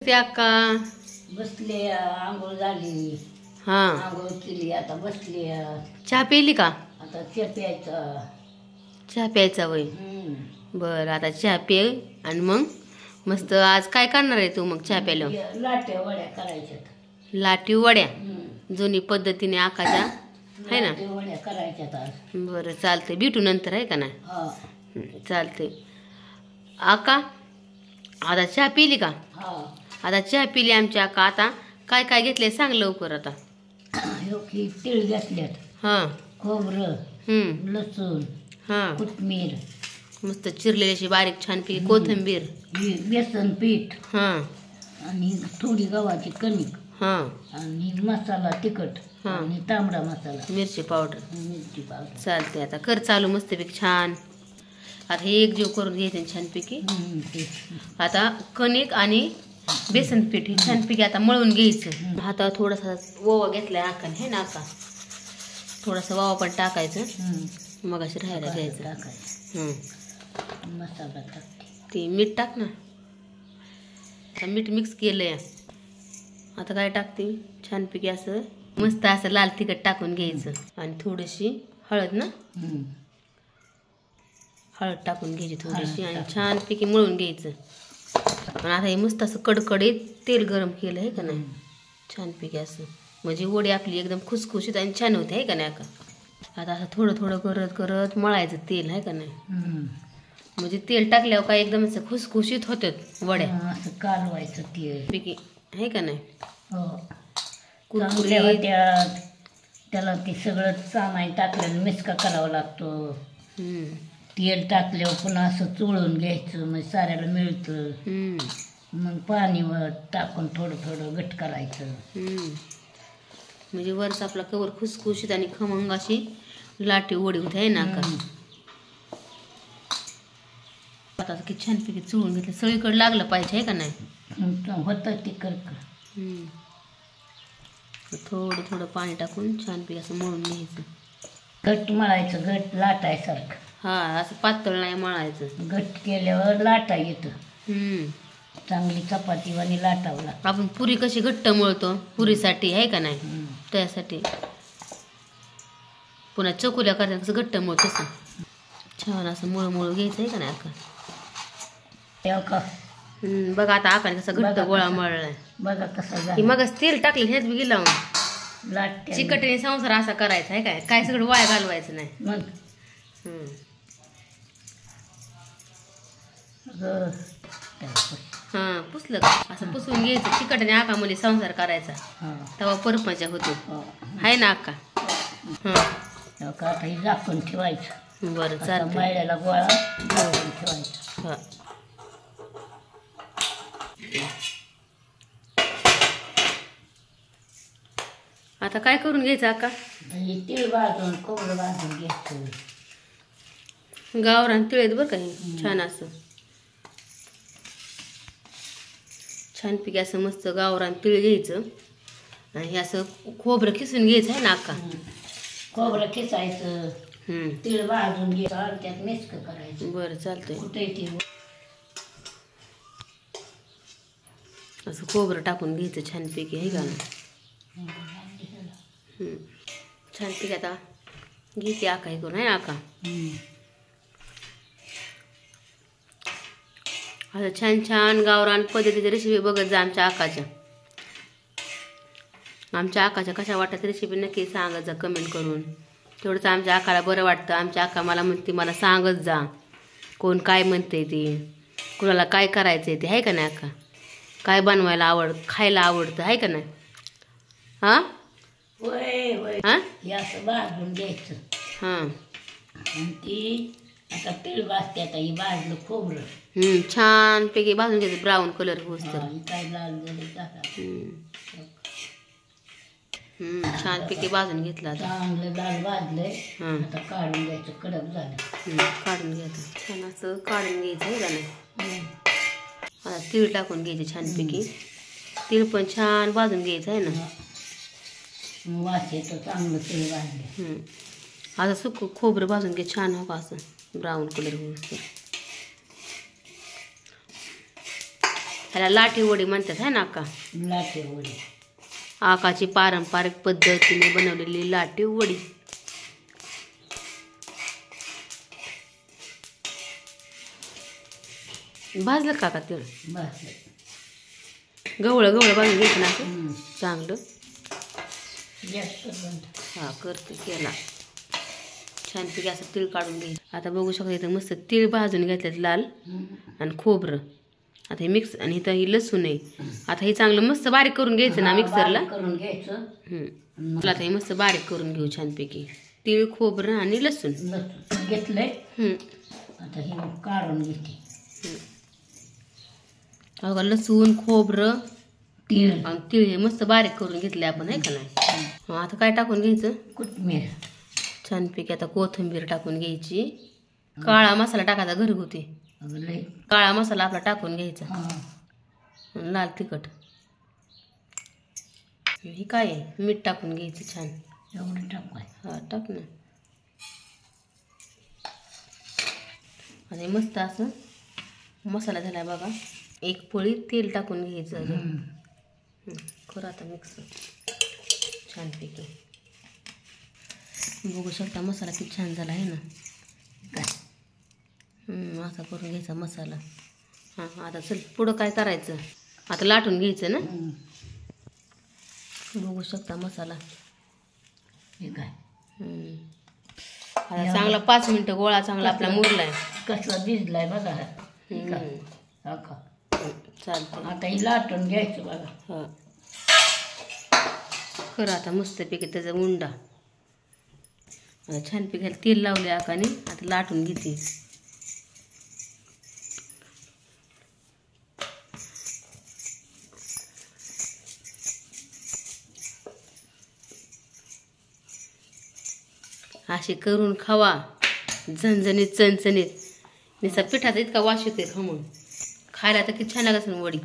त्या का बसले आंघोळ झाली. हा आंघोळ केली आता बसली. चहा पिली का? आता चहा प्यायचा. चहा प्यायचा वय. बरं आता चहा पे आणि मग मस्त आज काय करणार आहे तू मग चहा प्यायला? लाट्या वड्या करायच्यात. लाटी वड्या जुनी पद्धतीने आकाच्या आहे ना? लाट्या वड्या करायच्यात आज. बरं चालतंय, भेटू नंतर आहे का नाही? हा चालतंय. आका आता चहा पिली का? हा आता चहा पिली आमची आका. आता काय काय घेतलंय सांग लवकर. आता हो की तीळ घेतल्यात, हां खोबरं, लसूण, हां कोथिंबीर, मस्त चिरलेली अशी बारीक छान पिली कोथिंबीर, बेसन पीठ हां आणि थोडी गव्हाची कणिक हां आणि मसाला तिखट हा. आणि तांबडा मसाला, मिरची पावडर. मिरची पावडर. चालते आता कर चालू मस्तपैकी छान. आता हे एक जीव करून घ्यायचं छानपैकी. आता कणिक आणि बेसन पीठ हे छानपैकी आता मळून घ्यायचं. हातावर थोडासा ओवा घेतलाय आकाने हे ना आका, थोडासा ओवा पण टाकायचं मग अशी राहायला घ्यायचं. मसाला टाकते. ते मीठ टाक ना. आता मीठ मिक्स केलंय. आता काय टाकते छानपैकी असं मस्त असं लाल तिखट टाकून घ्यायचं आणि थोडीशी हळद ना, हळद टाकून घ्यायची थोडीशी आणि छानपैकी मळून घ्यायचं. आणि आता हे मस्त असं कडकडीत तेल गरम केलं आहे का नाही छानपैकी असं, म्हणजे वडी आपली एकदम खुसखुशीत आणि छान होते आहे का नाही का? आता असं थोडं थोडं करत करत मळायचं तेल आहे का नाही, म्हणजे तेल टाकल्यावर काय एकदम असं खुसखुशीत होतात वड्या. असं कालवायचं तेल पैकी आहे का नाही? हो कुरकुरीत. त्याला ते सगळं सामान टाकल्यानं मिसका करावा लागतो. तेल टाकल्यावर पुन्हा असं चोळून घ्यायचं म्हणजे साऱ्याला मिळतं. मग पाणी टाकून थोडं थोडं घट करायचं. म्हणजे वरच आपला कवर खुसखुशीत आणि खमंग अशी लाटी वडी होते आहे ना का? आता किती छानपैकी चोळून घेतलं, सगळीकडे लागलं पाहिजे आहे का नाही? होतं तिखट. थोडं थोडं पाणी टाकून छानपैकी असं मळून घ्यायचं. घट मळायचं, घट लाटायसारखं. हा असं पातळ नाही मळायचं. घट केल्यावर लाटा येतं. चांगली चपातीवानी लाटावं लागतं. आपण पुरी कशी घट्ट मळतो पुरीसाठी आहे का नाही, त्यासाठी. पुन्हा चकुल्या करताना कसं घट्ट मळतो तसं छान असं मळू घ्यायचं आहे का नाही आका? तेव्हा का बघा आता आकाने कसा घट्ट गोळा मळलाय बघा कसा की झाला. मग तेल टाकले ह्यात बी लावून लाटते चिकटीने संसार असा करायचा आहे काय, काय सगळं वाया घालवायचं नाही. मग हा पुसलं का असं पुसून घ्यायचं. चिकटीने आकामध्ये संसार करायचा तेव्हा परपंच होतो आहे ना आका? आता हे झाकून ठेवायचं. बरं चालतं. मळलेला गोळा झाकून ठेवायचा. हा आता काय करून घ्यायचं आका? हे तीळ भाजून खोबरं भाजून घ्यायचं. गावरान तिळ आहेत बरं का हे छान असं छानपैकी असं मस्त गावरान तिळ घ्यायचं आणि हे असं खोबरं खिसून घ्यायचं आहे ना आका? खोबरं खिसायचं, तीळ भाजून घ्यायचं, त्यात मिक्स करायचं. बरं चालतंय. कुठे ते असं खोबरं टाकून घ्यायचं छानपैकी आहे का ना? छानपैकी आता घेते आका हे करून आहे आका? आता छान छान गावरान पद्धतीची रेसिपी बघत जा आमच्या आकाच्या. आमच्या आकाच्या कशा वाटतात रेसिपी नक्की सांगत जा कमेंट करून. तेवढंच आमच्या आकाला बरं वाटतं. आमच्या आका मला म्हणते मला सांगत जा कोण काय म्हणते ते, कुणाला काय करायचं आहे ते आहे का नाही आका? काय बनवायला खायला आवडतं आहे का नाही? हां होय होय. हां हे असं भाजून घ्यायचं. हां आणि ती आता तीळ भाजते. आता ही भाजलं खोबरं छानपैकी भाजून घ्यायचं ब्राऊन कलर होतं. काय लाल झालं छानपैकी भाजून घेतलं. आता चांगलं लाल भाजलंय. आता काढून घ्यायचं, कडक झालं. काढून घ्यायचं छान असं काढून घ्यायचं आहे का नाही? आता तीळ टाकून घ्यायचे छानपैकी. तीळ पण छान भाजून घ्यायचं आहे ना? वास येतो चांगलं तीळ भाजले. आता सुकं खोबरं भाजून घे छान हो का असं ब्राऊन कलर होतं. ह्याला लाठी वडी म्हणतात है ना अक्का? लाटे वडी. आकाची पारंपरिक पद्धतीने बनवलेली लाटी वडी. भाजलं काका तेल? भाजलं. गवळं गवळं भाजून घ्यायचं ना असं चांगलं. जास्त बंद. हा करते केला छानपैकी असं तीळ काढून घ्यायचं. आता बघू शकता इथं मस्त तीळ भाजून घेतल्यात लाल आणि खोबरं. आता हे मिक्स आणि इथं ही लसूण आहे. आता हे चांगलं मस्त बारीक करून घ्यायचं ना मिक्सरला. करून घ्यायचं. मला आता हे मस्त बारीक करून घेऊ छानपैकी. तीळ खोबरं आणि लसूण घेतलंय. आता हे काढून घेते. बघा लसूण खोबरं तीळ आणि तीळ हे मस्त बारीक करून घेतले आपण आहे का नाही. आता काय टाकून घ्यायचं? कोथिंबीर छानपैकी आता कोथिंबीर टाकून घ्यायची. काळा मसाला टाकायचा घरगुती. काळा मसाला आपला टाकून घ्यायचा. लाल तिखट. हे काय आहे? मीठ टाकून घ्यायचं छान. एवढं टाकाय. हा टाक ना. आणि मस्त असं मसाला झाला बघा. एक पळी तेल टाकून घ्यायचं. कर आता मिक्स छानपैकी. बघू शकता मसाला किती छान झाला आहे ना. असा करून घ्यायचा मसाला. हां आता चल पुढं काय करायचं? आता लाटून घ्यायचं ना. बघू शकता मसाला. आता चांगला 5 मिनिटं गोळा चांगला आपला मुरलाय. कसला भिजलाय बघा. चालतं. आता ही लाटून घ्यायचं बघा. हां खरं आता मस्तपैकी त्याचा उंडा. आता छानपैकी तेल लावले आकाने. आता लाटून घेते. असे करून खावा झणझणीत चणचणीत. निसा पिठाचा इतका वास येतोय खमून. खायला तर किती छान लागत असेल वडी.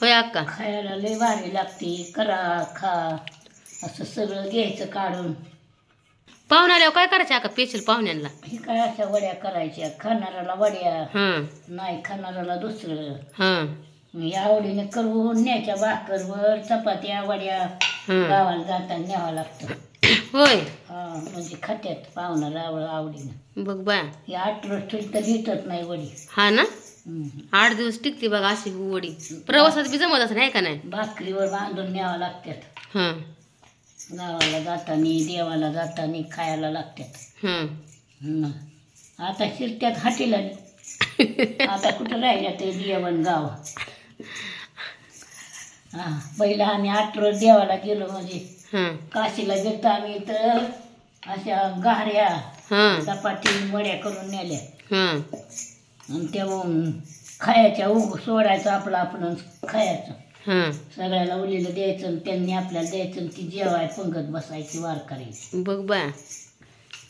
होय अक्का? खायला लय भारी लागते. करा खा. असं सगळं घ्यायचं काढून. पाहुणे आल्यावर काय करायचं अक्का स्पेशल पाहुण्यांना? हे काय अशा वड्या करायच्या. खाणाऱ्याला वड्या, नाही खाणाऱ्याला दुसरं. या आवडीने करून न्यायच्या. भाकरवर चपात्या वड्या गावाला जाताना न्यावं लागतं. होय म्हणजे खात्यात पाहुणाला आवडीनं. बघ बा हे 8 रोज ठेवली तर येतच नाही वडी. हा ना 8 दिवस टिकते बघा अशी वडी. प्रवासात बी जमत असं नाही का नाही. भाकरीवर बांधून न्यावं लागतात. गावाला जातानी देवाला जातानी खायला लागतात. आता शिरत्यात हाटीला. आता कुठं राहिल्या ते देवन गाव. पहिला आम्ही 8 रोज देवाला गेलो म्हणजे काशीला गेलो आम्ही तर अशा गाऱ्या चपाती वड्या करून नेल्या. आणि तेव्हा खायच्या सोडायचं आपलं आपण खायचं. सगळ्याला उलीला द्यायचं. त्यांनी आपल्याला द्यायचं. ती जेवाय पंगत बसायची वारकरी. बघ बा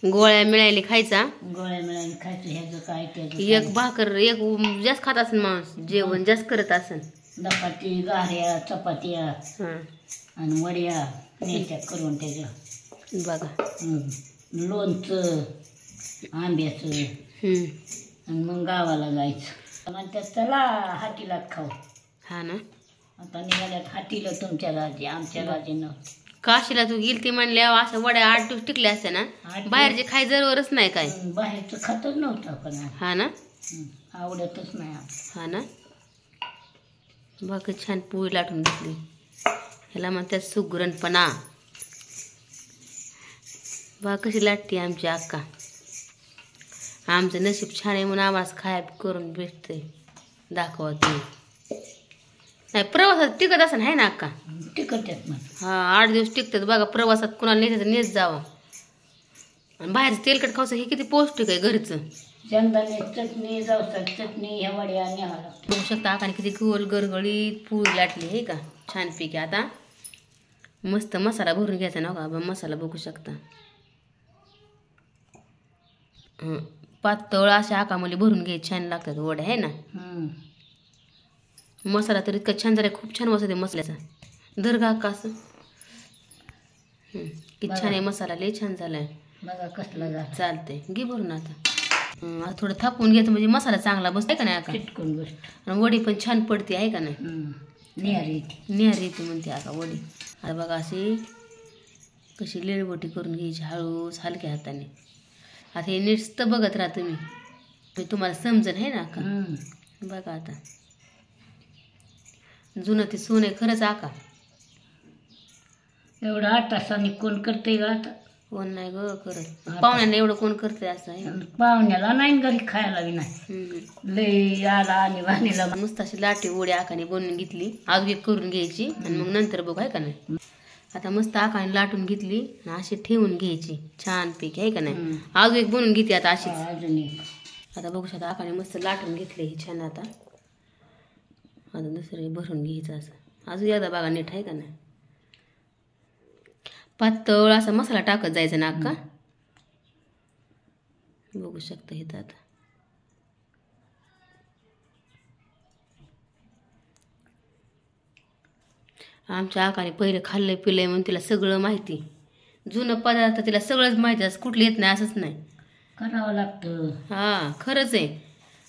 गोळ्या मिळाली खायचा. गोळ्या मिळाली खायचं. ह्याचं काय त्याचं एक भाकर एक जास्त खात असेल माणूस. जेवण जास्त करत असेल. धपाटी गाऱ्या चपात्या आणि वड्या न्यायच्या करून त्याच्या. बघा लोणचं आंब्याचं. आणि मग गावाला जायचं. म्हणतात चला हाटीला खाऊ. हा ना आता निघाल्यात हाटीला तुमच्या राजी. आमच्या राजी नव्हती. काशीला तू गेलती म्हणल्यावर असं वड्या 8 दिवस टिकले असते ना. बाहेरचे खाय जरूरच नाही काय. बाहेरचं खातच नव्हतं पण. हा ना आवडतच नाही. हा ना बघ छान पोळी लाटून घेतली. ह्याला म्हणतात सुगरणपणा. बघ कशी लाटते आमची अक्का. आमचं नशीब छान आहे म्हणून आम्हाला खाया करून भेटते. दाखवा ते नाही प्रवासात टिकत असं आहे ना अक्का. टिकत मग 8 दिवस टिकतात बघा. प्रवासात कुणाला नेत नेत जावा. आणि बाहेरचं तेलकट खायचं हे किती पौष्टिक आहे घरचं. शेंगदाणे चटणी जवसाची चटणी ह्या वड्या न्यावं लागतं. बघू शकता आकाने किती गोल गरगळीत पोळी लाटली आहे का छानपैकी. आता मस्त मसाला भरून घ्यायचा ना का. मसाला बघू शकता पातळ अशा आकामध्ये भरून घ्यायची. छान लागतात वड्या आहे ना. मसाला तर इतका छान झाला. खूप छान मसाला मसाल्याचा. दर्गा का असं किती छान आहे मसाला. लय छान झालाय बघा कसला झाला. चालतंय घे भरून आता. आता थोडं थापून घ्यायचं म्हणजे मसाला चांगला बसतो का नाही आका. चिटकून बसतो आणि वडी पण छान पडते आहे का नाही. निहारी येते. निहारी येते म्हणते आका वडी. आता बघा अशी कशी लेळवटी करून घ्यायची हळूच हलक्या हाताने. आता हे नीट बघत राहा तुम्ही, तुम्हाला समजन आहे ना आका. बघा आता जुनं ते सोनं आहे खरंच आका. एवढं 8 तासांनी कोण करते ग आता. कोण नाही ग करत. पाहुण्यांना एवढं कोण करतंय असं आहे. पाहुण्याला नाही घरी खायला बी नाही. लई आला आणि वाणीला मस्त अशी लाटी वडी आकाने बनवून घेतली. अजून एक करून घ्यायची आणि मग नंतर बघू आहे का नाही. आता मस्त आकाने लाटून घेतली आणि अशी ठेवून घ्यायची छानपैकी आहे का नाही. अजून एक बनवून घेते आता अशीच. अजून एक. आता बघू शकता आकाने मस्त लाटून घेतली ही छान. आता अजून दुसरं भरून घ्यायचं असं. अजून एकदा बघा नीट आहे का नाही. पातळ असा मसाला टाकत जायचा ना अक्का. बघू शकता इथं आता आमच्या आकाने पहिले खाल्लंय पिलंय म्हणून तिला सगळं माहिती. जुनं पदार्थ तिला सगळंच माहिती असं कुठलं येत नाही असंच नाही. करावं लागतं. हा खरंच आहे.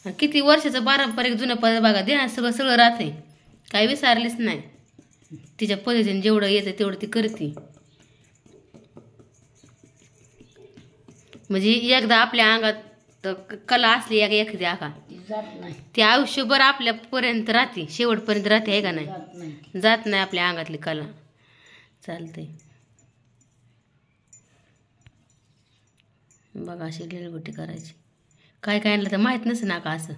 आणि किती वर्षाचं पारंपरिक जुनं पदार्थ बघा देणार सगळं सगळं राहते. काही विसरलीच नाही. तिच्या पद्धतीने जेवढं येतं तेवढं ती करते. म्हणजे एकदा आपल्या अंगात कला असली एखादी आका जात नाही. ती आयुष्यभर आपल्यापर्यंत राहते. शेवटपर्यंत राहते आहे का नाही. जात नाही आपल्या अंगातली कला. चालते बघा अशी लिळवटी करायची. काय काय आणलं तर माहीत नसेल आका असं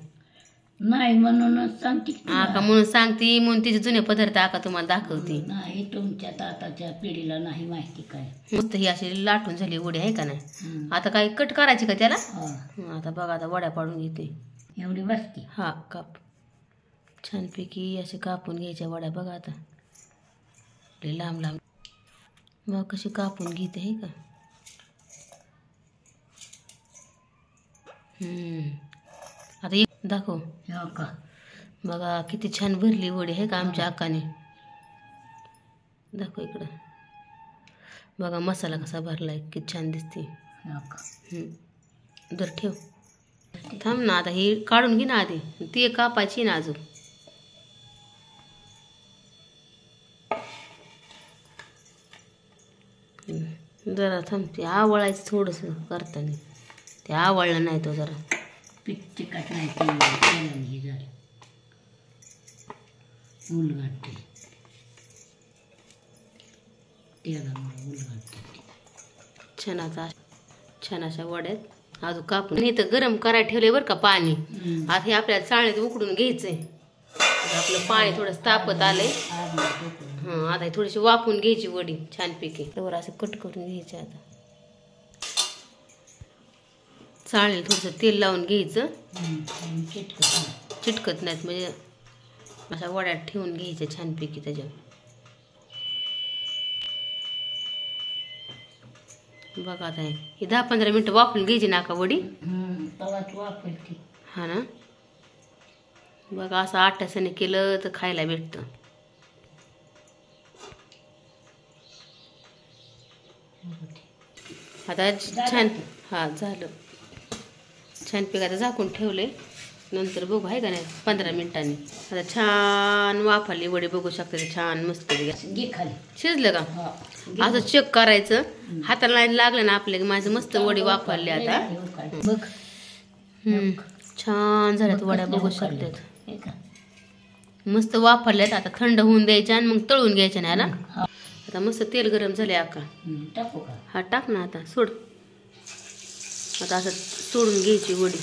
नाही म्हणूनच सांगते आका म्हणून सांगते. म्हणून तिचे जुने पदार्थ आका तुम्हाला दाखवते. नाही तुमच्या आताच्या पिढीला नाही माहिती काय. मस्त ही अशी लाटून झाली वडी आहे का नाही. आता काय कट करायची का त्याला. आता बघा आता वड्या पाडून घेते. एवढी बसती. हा काप छानपैकी असे कापून घ्यायच्या वड्या. बघा आता लांब लांब मग कशी कापून घेते हे का. आता एक दाखव. हो का. बघा किती छान भरली वडी आहे का आमच्या अक्काने. दाखव इकडं. बघा मसाला कसा भरलाय किती छान दिसते. हो का. जर ठेव थांब ना. आता ही काढून घे ना आधी. ती एक कापायची ना अजून. जरा थांब. ते आवळायचं थोडंसं करताना. ते आवळलं नाही तो जरा. पीठ चिकट नाही तेलाने हे झालं. उलगडते तेलामुळे उलगडते. छान अशा वड्यात अजून कापून इथं गरम करायला ठेवले बरं का पाणी. आता हे आपल्याला चाळणीत उकडून घ्यायचंय. आपलं पाणी थोडं तापत आलंय. आता हे थोडीशी वाफून घ्यायची वडी छानपैकी. तर असं कट करून घ्यायचे. आता चाळणीला थोडंसं तेल लावून घ्यायचं. चिटकत नाहीत म्हणजे अशा वड्यात ठेवून घ्यायच्या छानपैकी त्याच्यावर. बघा आता हे 10-15 मिनिटं वाफून घ्यायची ना का वडी. हा ना. बघा असं आट्यासाने केलं तर खायला भेटतं. आता छान. हा झालं छानपैकी. आता झाकून ठेवले. नंतर बघू आहे का नाही 15 मिनिटांनी. आता छान वाफाली वडी बघू शकते. छान मस्त शिजलं का. असं चेक करायचं. हाताला नाही लागलं ना आपल्या. माझं मस्त वडी वाफरली आता. छान झाल्यात वड्या बघू शकतात. मस्त वाफरल्यात. आता थंड होऊन द्यायच्या आणि मग तळून घ्यायच्या ना. आता मस्त तेल गरम झाले आका. हा टाक ना. आता सोड. आता असं सोडून घ्यायची वडी.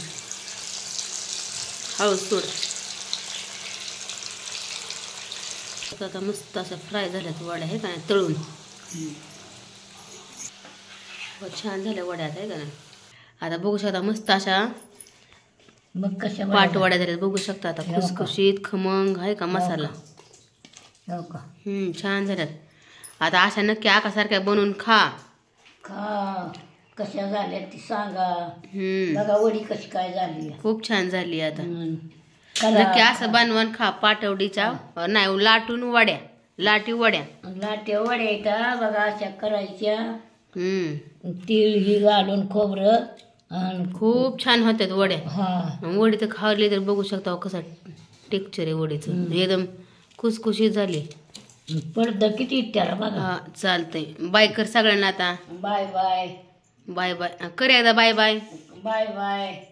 हळू सोड. आता मस्त असं फ्राय झाल्यात वड्या आहे का नाही तळून. छान झाल्या वड्या आहे का नाही. आता बघू शकता मस्त अशा मग कशा पाटवड्या झाल्यात बघू शकता. आता खुसखुशीत खमंग आहे का मसाला. छान झाल्यात. आता अशा नक्की आकासारख्या बनवून खा. कशा झाल्या ती सांगा. बघा वडी कशी काय झाली. खूप छान झाली. आता नक्की असं बनवून खा. पाटवडीच्या नाही लाटून वड्या. लाटी वड्या येतात बघा अशा करायच्या. तीळ ही घालून खोबरं आणि खूप छान होत्यात वड्या. हा वडी तर खाल्ली तर बघू शकता कसा टेक्चर आहे वडीचं. एकदम खुसखुशीत झाली. पडदा किती त्याला बघा. हा चालतंय. बाय कर सगळ्यांना आता. बाय बाय बाय बाय कर एकदा. Bye bye. Bye bye.